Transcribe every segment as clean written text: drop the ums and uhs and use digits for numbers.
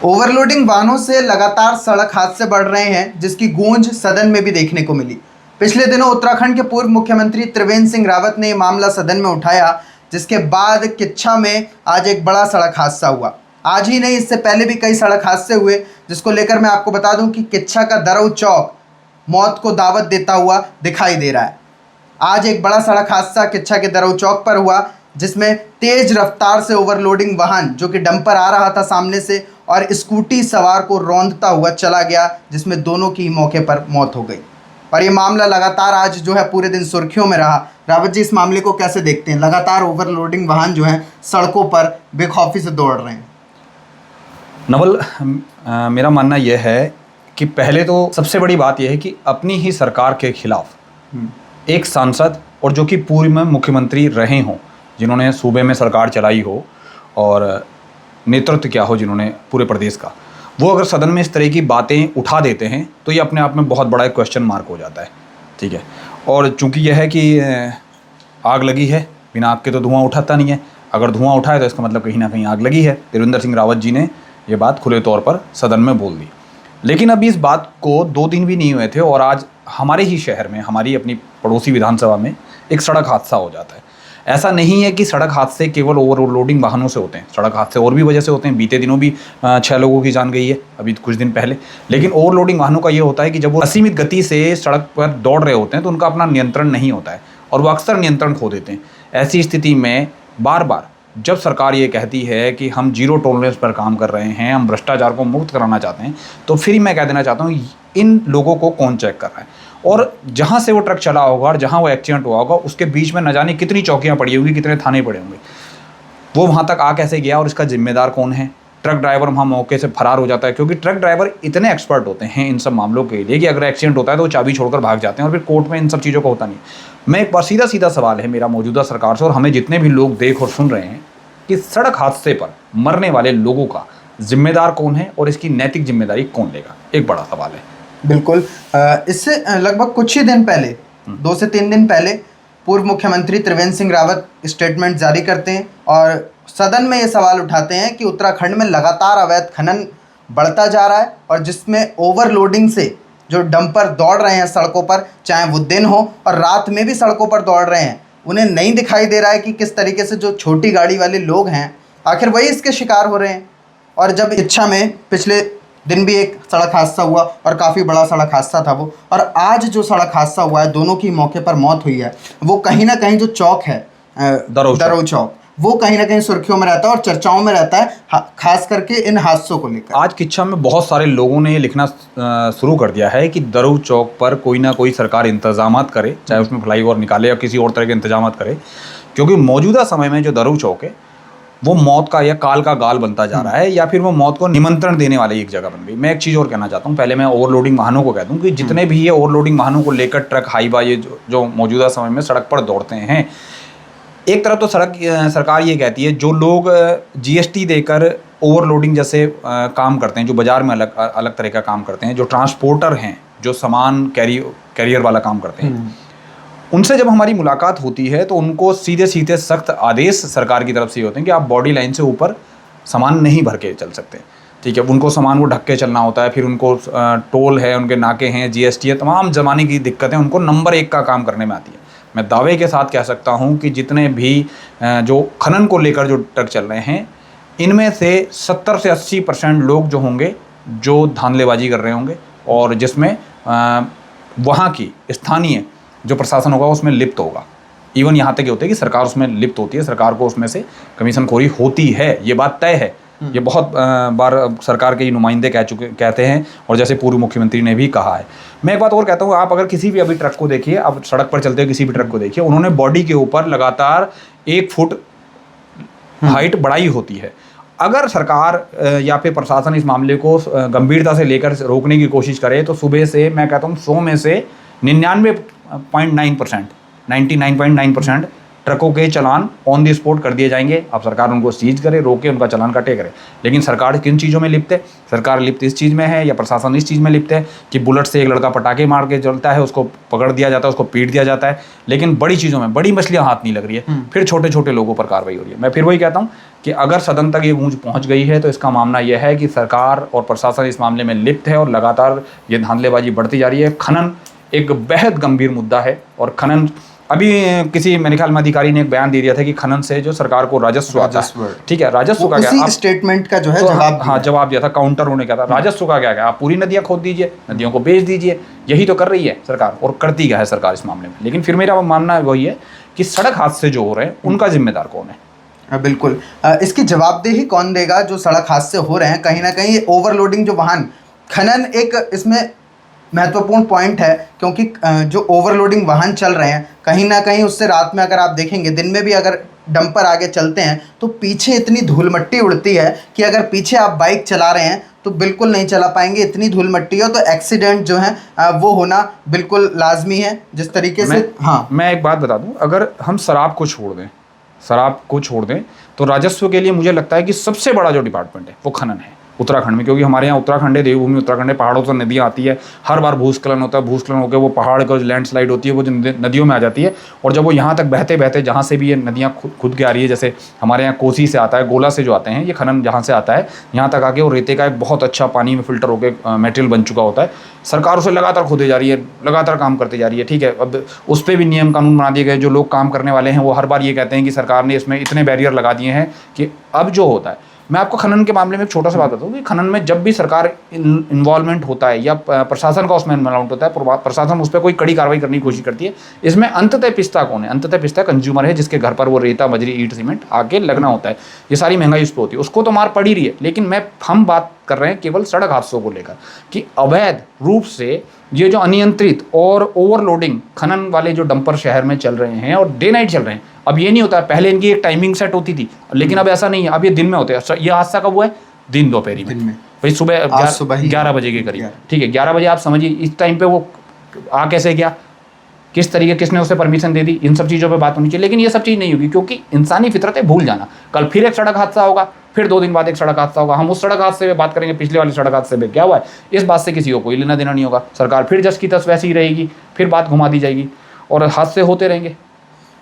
Overloading वाहनों से लगातार सड़क हादसे बढ़ रहे हैं, जिसकी गूंज सदन में भी देखने को मिली। पिछले दिनों उत्तराखंड के पूर्व मुख्यमंत्री त्रिवेंद्र सिंह रावत ने यह मामला सदन में उठाया, जिसके बाद किच्छा में आज एक बड़ा सड़क हादसा हुआ। आज ही नहीं, इससे पहले भी कई सड़क हादसे हुए, जिसको लेकर मैं आपको बता दूं कि किच्छा का दरऊ चौक मौत को दावत देता हुआ दिखाई दे रहा है। आज एक बड़ा सड़क हादसा किच्छा के दरऊ चौक पर हुआ, जिसमें तेज रफ्तार से ओवरलोडिंग वाहन जो कि डंपर आ रहा था सामने से और स्कूटी सवार को रौंदता हुआ चला गया, जिसमें दोनों की मौके पर मौत हो गई। और ये मामला लगातार आज जो है पूरे दिन सुर्खियों में रहा। रावत जी, इस मामले को कैसे देखते हैं? लगातार ओवरलोडिंग वाहन जो हैं सड़कों पर बेखौफी से दौड़ रहे हैं। नवल, मेरा मानना यह है कि पहले तो सबसे बड़ी बात यह है कि अपनी ही सरकार के खिलाफ एक सांसद और जो कि पूर्व में मुख्यमंत्री रहे हों, जिन्होंने सूबे में सरकार चलाई हो और नेतृत्व किया हो जिन्होंने पूरे प्रदेश का, वो अगर सदन में इस तरह की बातें उठा देते हैं तो ये अपने आप में बहुत बड़ा एक क्वेश्चन मार्क हो जाता है। ठीक है, और चूंकि यह है कि आग लगी है, बिना आग के तो धुआं उठाता नहीं है। अगर धुआं उठाए तो इसका मतलब कहीं ना कहीं आग लगी है। त्रिवेंद्र सिंह रावत जी ने ये बात खुले तौर पर सदन में बोल दी। लेकिन अभी इस बात को 2 दिन भी नहीं हुए थे और आज हमारे ही शहर में, हमारी अपनी पड़ोसी विधानसभा में एक सड़क हादसा हो जाता है। ऐसा नहीं है कि सड़क हादसे केवल ओवरलोडिंग वाहनों से होते हैं, सड़क हादसे और भी वजह से होते हैं। बीते दिनों भी 6 लोगों की जान गई है, अभी कुछ दिन पहले। लेकिन ओवरलोडिंग वाहनों का ये होता है कि जब वो असीमित गति से सड़क पर दौड़ रहे होते हैं तो उनका अपना नियंत्रण नहीं होता है और वो अक्सर नियंत्रण खो देते हैं। ऐसी स्थिति में बार बार जब सरकार ये कहती है कि हम जीरो टॉलरेंस पर काम कर रहे हैं, हम भ्रष्टाचार को मुक्त कराना चाहते हैं, तो फिर मैं कह देना चाहता हूँ इन लोगों को कौन चेक कर रहा है। और जहाँ से वो ट्रक चला होगा और जहाँ वो एक्सीडेंट हुआ होगा उसके बीच में न जाने कितनी चौकियाँ पड़ी होंगी, कितने थाने पड़े होंगे। वो वहाँ तक आ कैसे गया और इसका जिम्मेदार कौन है? ट्रक ड्राइवर वहाँ मौके से फरार हो जाता है, क्योंकि ट्रक ड्राइवर इतने एक्सपर्ट होते हैं इन सब मामलों के लिए कि अगर एक्सीडेंट होता है तो वो चाबी छोड़कर भाग जाते हैं और फिर कोर्ट में इन सब चीज़ों का होता नहीं। मैं एक बार सीधा सवाल है मेरा मौजूदा सरकार से और हमें जितने भी लोग देख और सुन रहे हैं कि सड़क हादसे पर मरने वाले लोगों का जिम्मेदार कौन है और इसकी नैतिक जिम्मेदारी कौन लेगा? एक बड़ा सवाल है। बिल्कुल। इससे लगभग कुछ ही दिन पहले, 2 से 3 दिन पहले, पूर्व मुख्यमंत्री त्रिवेंद्र सिंह रावत स्टेटमेंट जारी करते हैं और सदन में ये सवाल उठाते हैं कि उत्तराखंड में लगातार अवैध खनन बढ़ता जा रहा है और जिसमें ओवरलोडिंग से जो डंपर दौड़ रहे हैं सड़कों पर, चाहे वो दिन हो और रात में भी सड़कों पर दौड़ रहे हैं, उन्हें नहीं दिखाई दे रहा है कि किस तरीके से जो छोटी गाड़ी वाले लोग हैं आखिर वही इसके शिकार हो रहे हैं। और जब इच्छा में पिछले दिन भी एक सड़क हादसा हुआ और काफ़ी बड़ा सड़क हादसा था वो, और आज जो सड़क हादसा हुआ है, दोनों की मौके पर मौत हुई है, वो कहीं ना कहीं जो चौक है दरऊ चौक, वो कहीं ना कहीं सुर्खियों में रहता है और चर्चाओं में रहता है, खास करके इन हादसों को लेकर। आज किच्छा में बहुत सारे लोगों ने ये लिखना शुरू कर दिया है कि दरऊ चौक पर कोई ना कोई सरकार इंतजामात करे, चाहे उसमें फ्लाईओवर निकाले या किसी और तरह के इंतजामात करे, क्योंकि मौजूदा समय में जो दरऊ चौक है वो मौत का या काल का गाल बनता जा रहा है, या फिर वो मौत को निमंत्रण देने वाली एक जगह बन गई। मैं एक चीज़ और कहना चाहता हूँ, पहले मैं ओवरलोडिंग वाहनों को कह दूँ कि जितने भी ये ओवरलोडिंग वाहनों को लेकर ट्रक, हाईवा, ये जो मौजूदा समय में सड़क पर दौड़ते हैं, एक तरफ तो सरकार ये कहती है जो लोग GST देकर ओवरलोडिंग जैसे काम करते हैं, जो बाज़ार में अलग तरह का काम करते हैं, जो ट्रांसपोर्टर हैं, जो सामान कैरियर वाला काम करते हैं, उनसे जब हमारी मुलाकात होती है तो उनको सीधे सख्त आदेश सरकार की तरफ से होते हैं कि आप बॉडी लाइन से ऊपर सामान नहीं भर के चल सकते। ठीक है, उनको सामान को ढक के चलना होता है, फिर उनको टोल है, उनके नाके हैं, GST है, तमाम ज़माने की दिक्कतें उनको नंबर 1 का काम करने में आती है। मैं दावे के साथ कह सकता हूँ कि जितने भी जो खनन को लेकर जो ट्रक चल रहे हैं, इनमें से 70 से 80% लोग जो होंगे जो धांधलेबाजी कर रहे होंगे और जिसमें वहाँ की स्थानीय जो प्रशासन होगा उसमें लिप्त होगा। इवन यहाँ तक ये होता है कि सरकार उसमें लिप्त होती है, सरकार को उसमें से कमीशनखोरी होती है, ये बात तय है। ये बहुत बार सरकार के नुमाइंदे कहते हैं और जैसे पूर्व मुख्यमंत्री ने भी कहा है। मैं एक बात और कहता हूँ, आप अगर किसी भी अभी ट्रक को देखिए, अब सड़क पर चलते हुए किसी भी ट्रक को देखिए, उन्होंने बॉडी के ऊपर लगातार 1 फुट हाइट बढ़ाई होती है। अगर सरकार या फिर प्रशासन इस मामले को गंभीरता से लेकर रोकने की कोशिश करे तो सुबह से मैं कहता हूँ 100 में से 99.9%, 99.9% ट्रकों के चालान ऑन द स्पॉट कर दिए जाएंगे। अब सरकार उनको सीज करे, रोके, उनका चालान कटे करे। लेकिन सरकार किन चीज़ों में लिप्त है? सरकार लिप्त इस चीज़ में है या प्रशासन इस चीज़ में लिप्त है कि बुलेट से एक लड़का पटाखे मार के चलता है, उसको पकड़ दिया जाता है, उसको पीट दिया जाता है, लेकिन बड़ी चीज़ों में, बड़ी मछलियाँ हाथ नहीं लग रही है, फिर छोटे छोटे लोगों पर कार्रवाई हो रही है। मैं फिर वही कहता हूँ कि अगर सदन तक ये गूंज पहुंच गई है तो इसका मानना यह है कि सरकार और प्रशासन इस मामले में लिप्त है और लगातार ये धांधलेबाजी बढ़ती जा रही है। खनन एक बेहद गंभीर मुद्दा है और खनन अभी किसी मेरे ख्याल में अधिकारी ने एक बयान दे दिया था कि खनन से जो सरकार को राजस्व आता है, ठीक है, राजस्व का क्या स्टेटमेंट का जो है तो जवाब हाँ जवाब दिया था, काउंटर होने का था, राजस्व का क्या क्या आप पूरी नदियां खोद दीजिए, नदियों को बेच दीजिए, यही तो कर रही है सरकार और करती क्या है सरकार इस मामले में। लेकिन फिर मेरा मानना वही है कि सड़क हादसे जो हो रहे हैं उनका जिम्मेदार कौन है। बिल्कुल, इसकी जवाबदेही कौन देगा जो सड़क हादसे हो रहे हैं। कहीं ना कहीं ओवरलोडिंग जो वाहन खनन एक इसमें महत्वपूर्ण पॉइंट है, क्योंकि जो ओवरलोडिंग वाहन चल रहे हैं कहीं ना कहीं उससे रात में अगर आप देखेंगे, दिन में भी अगर डंपर आगे चलते हैं तो पीछे इतनी धूल मट्टी उड़ती है कि अगर पीछे आप बाइक चला रहे हैं तो बिल्कुल नहीं चला पाएंगे, इतनी धूल मट्टी हो। तो एक्सीडेंट जो है वो होना बिल्कुल लाजमी है। जिस तरीके से मैं एक बात बता दूं, अगर हम शराब को छोड़ दें तो राजस्व के लिए मुझे लगता है कि सबसे बड़ा जो डिपार्टमेंट है वो खनन है उत्तराखंड में, क्योंकि हमारे यहाँ उत्तराखंड है, देवभूमि उत्तराखंड है, पहाड़ों से नदियाँ आती है, हर बार भूस्खलन होता है, भूस्खलन होकर वो पहाड़ का लैंडस्लाइड होती है, वो नदियों में आ जाती है और जब वो यहाँ तक बहते बहते जहाँ से भी ये नदियाँ खुद के आ रही है, जैसे हमारे यहाँ कोसी से आता है, गोला से जो आते हैं, ये खनन जहाँ से आता है यहाँ तक आके वो रेते का एक बहुत अच्छा पानी में फिल्टर होकर मटेरियल बन चुका होता है। सरकार उसे लगातार खोदे जा रही है, लगातार काम करती जा रही है, ठीक है। अब उस पर भी नियम कानून बना दिए गए, जो लोग काम करने वाले हैं वो हर बार ये कहते हैं कि सरकार ने इसमें इतने बैरियर लगा दिए हैं कि अब जो होता है। मैं आपको खनन के मामले में एक छोटा सा बात बताऊँ कि खनन में जब भी सरकार इन्वॉल्वमेंट होता है या प्रशासन का उसमें इन्वॉल्वमेंट होता है, प्रशासन उस पर कोई कड़ी कार्रवाई करने की कोशिश करती है। इसमें अंततः पिस्ता कौन है? अंततः पिस्ता कंज्यूमर है, जिसके घर पर वो रेता बजरी ईंट सीमेंट आके लगना होता है। ये सारी महंगाई उस पर होती है, उसको तो मार पड़ी रही है। लेकिन हम बात कर रहे हैं केवल सड़क हादसों को लेकर कि अवैध रूप से ये जो अनियंत्रित और ओवरलोडिंग खनन वाले जो डंपर शहर में चल रहे हैं और डे नाइट चल रहे हैं। अब ये नहीं होता है, पहले इनकी एक टाइमिंग सेट होती थी, लेकिन अब ऐसा नहीं है, अब ये दिन में होते हैं। ये हादसा कब हुआ है? दिन दोपहरी में, भाई सुबह 11 बजे के करीब, ठीक है। 11 बजे आप समझिए इस टाइम पे वो आ कैसे गया, किस तरीके, किसने उसे परमिशन दे दी, इन सब चीज़ों पे बात होनी चाहिए। लेकिन ये सब चीज़ नहीं होगी, क्योंकि इंसानी फितरत है भूल जाना। कल फिर एक सड़क हादसा होगा, फिर 2 दिन बाद एक सड़क हादसा होगा, हम उस सड़क हादसे में बात करेंगे, पिछले वाले सड़क हादसे में क्या हुआ है, इस बात से किसी को कोई लेना देना नहीं होगा। सरकार फिर जस की तस वैसी ही रहेगी, फिर बात घुमा दी जाएगी और हादसे होते रहेंगे।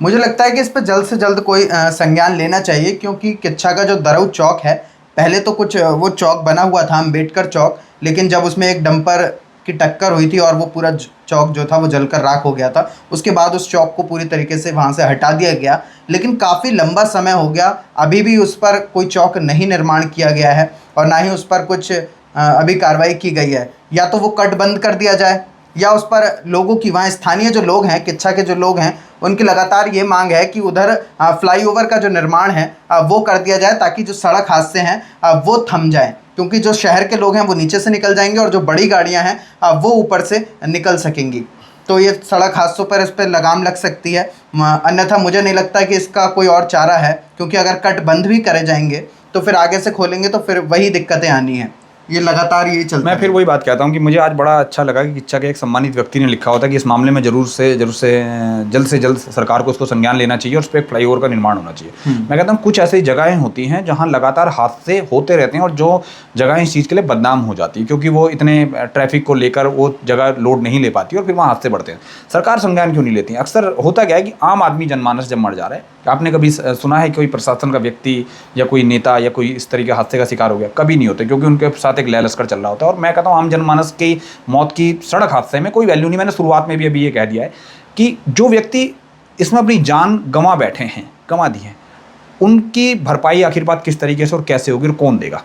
मुझे लगता है कि इस पर जल्द से जल्द कोई संज्ञान लेना चाहिए, क्योंकि किच्छा का जो दरऊ चौक है, पहले तो कुछ वो चौक बना हुआ था अम्बेडकर चौक, लेकिन जब उसमें एक डंपर की टक्कर हुई थी और वो पूरा चौक जो था वो जलकर राख हो गया था, उसके बाद उस चौक को पूरी तरीके से वहाँ से हटा दिया गया। लेकिन काफ़ी लंबा समय हो गया, अभी भी उस पर कोई चौक नहीं निर्माण किया गया है और ना ही उस पर कुछ अभी कार्रवाई की गई है। या तो वो कट बंद कर दिया जाए, या उस पर लोगों की, वहाँ स्थानीय जो लोग हैं, किच्छा के जो लोग हैं, उनकी लगातार ये मांग है कि उधर फ्लाईओवर का जो निर्माण है वो कर दिया जाए, ताकि जो सड़क हादसे हैं वो थम जाएं। क्योंकि जो शहर के लोग हैं वो नीचे से निकल जाएंगे और जो बड़ी गाड़ियां हैं वो ऊपर से निकल सकेंगी। तो ये सड़क हादसों पर इस पर लगाम लग सकती है। अन्यथा मुझे नहीं लगता कि इसका कोई और चारा है, क्योंकि अगर कट बंद भी करे जाएंगे तो फिर आगे से खोलेंगे तो फिर वही दिक्कतें आनी हैं। ये लगातार यही चलता है। मैं फिर वही बात कहता हूँ कि मुझे आज बड़ा अच्छा लगा कि किच्छा के एक सम्मानित व्यक्ति ने लिखा होता है कि इस मामले में जल्द से जल्द सरकार को उसको संज्ञान लेना चाहिए और उस पर एक फ्लाईओवर का निर्माण होना चाहिए। मैं कहता हूँ कुछ ऐसी जगहें होती हैं जहाँ लगातार हादसे होते रहते हैं और जो जगह इस चीज़ के लिए बदनाम हो जाती है, क्योंकि वो इतने ट्रैफिक को लेकर वो जगह लोड नहीं ले पाती और फिर वहाँ हादसे बढ़ते हैं। सरकार संज्ञान क्यों नहीं लेती? अक्सर होता क्या है कि आम आदमी जनमानस जब मर जा रहा है, आपने कभी सुना है कोई प्रशासन का व्यक्ति या कोई नेता या कोई इस तरीके हादसे का शिकार हो गया? कभी नहीं होते, क्योंकि उनके साथ एक लश्कर चल रहा होता है। और मैं कहता हूँ आम जनमानस की मौत की सड़क हादसे में कोई वैल्यू नहीं। मैंने शुरुआत में भी अभी ये कह दिया है कि जो व्यक्ति इसमें अपनी जान गंवा बैठे हैं, गंवा दी है, उनकी भरपाई आखिर बात किस तरीके से और कैसे होगी और कौन देगा?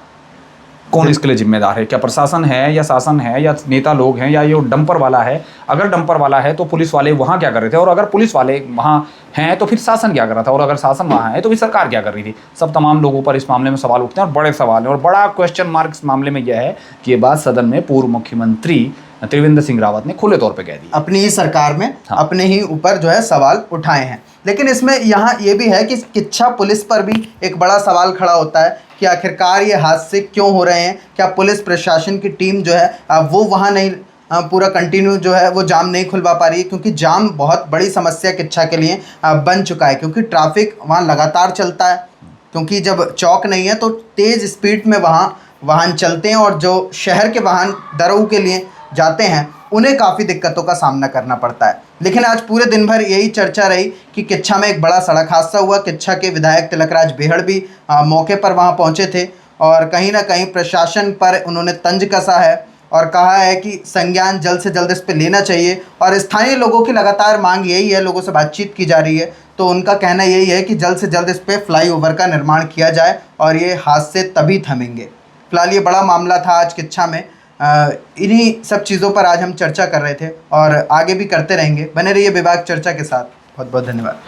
कौन इसके लिए जिम्मेदार है? क्या प्रशासन है या शासन है या नेता लोग हैं या ये डंपर वाला है? अगर डंपर वाला है तो पुलिस वाले वहाँ क्या कर रहे थे, और अगर पुलिस वाले वहाँ हैं तो फिर शासन क्या कर रहा था, और अगर शासन वहाँ है तो फिर सरकार क्या कर रही थी? सब तमाम लोगों पर इस मामले में सवाल उठते हैं और बड़े सवाल हैं। और बड़ा क्वेश्चन मार्क इस मामले में यह है कि ये बात सदन में पूर्व मुख्यमंत्री त्रिवेंद्र सिंह रावत ने खुले तौर पे कह दी, अपनी ही सरकार में अपने ही ऊपर जो है सवाल उठाए हैं। लेकिन इसमें यहाँ ये भी है कि किच्छा पुलिस पर भी एक बड़ा सवाल खड़ा होता है कि आखिरकार ये हादसे क्यों हो रहे हैं। क्या पुलिस प्रशासन की टीम जो है वो वहाँ नहीं पूरा कंटिन्यू जो है वो जाम नहीं खुलवा पा रही है? क्योंकि जाम बहुत बड़ी समस्या किच्छा के लिए बन चुका है, क्योंकि ट्रैफिक वहाँ लगातार चलता है। क्योंकि जब चौक नहीं है तो तेज़ स्पीड में वहाँ वाहन चलते हैं और जो शहर के वाहन दरऊ के लिए जाते हैं उन्हें काफ़ी दिक्कतों का सामना करना पड़ता है। लेकिन आज पूरे दिन भर यही चर्चा रही कि किच्छा में एक बड़ा सड़क हादसा हुआ। किच्छा के विधायक तिलकराज बेहड़ भी मौके पर वहां पहुंचे थे और कहीं ना कहीं प्रशासन पर उन्होंने तंज कसा है और कहा है कि संज्ञान जल्द से जल्द इस पर लेना चाहिए। और स्थानीय लोगों की लगातार मांग यही है, लोगों से बातचीत की जा रही है तो उनका कहना यही है कि जल्द से जल्द इस पर फ्लाईओवर का निर्माण किया जाए और ये हादसे तभी थमेंगे। फिलहाल ये बड़ा मामला था आज किच्छा में। इन्हीं सब चीज़ों पर आज हम चर्चा कर रहे थे और आगे भी करते रहेंगे। बने रहिए विभाग चर्चा के साथ। बहुत बहुत धन्यवाद।